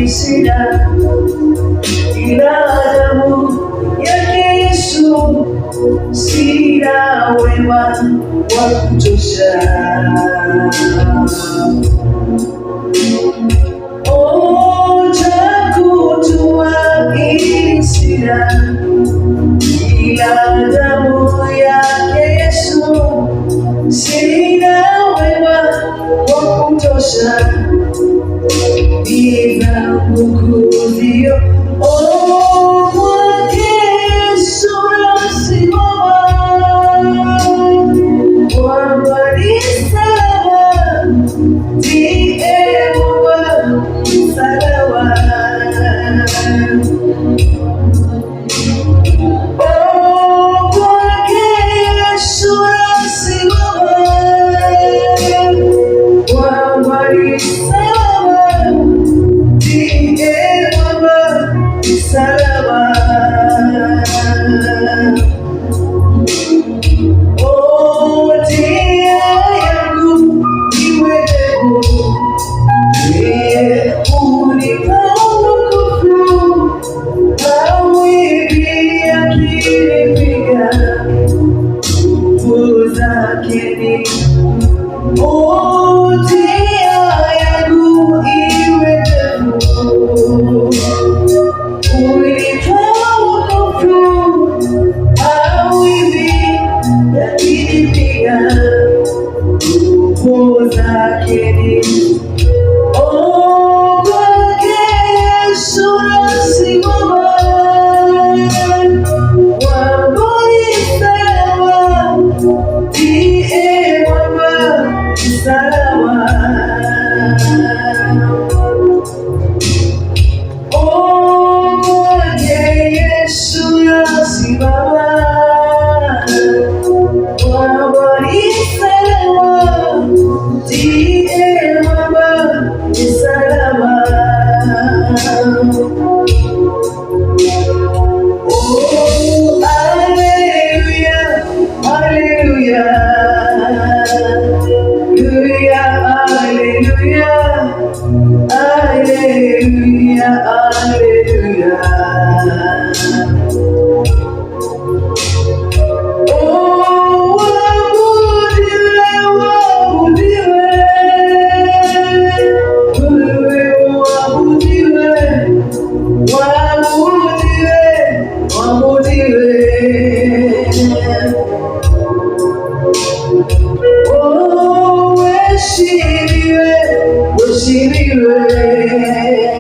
sina ila damu yake Yesu, sina wema wa kutosha. Cha kutumaini sina ila damu yake Yesu, sina wema wa kutosha. Bila kukudio kwake Yesu nasimama, kwamba ni salama, ndiye Mungu salama.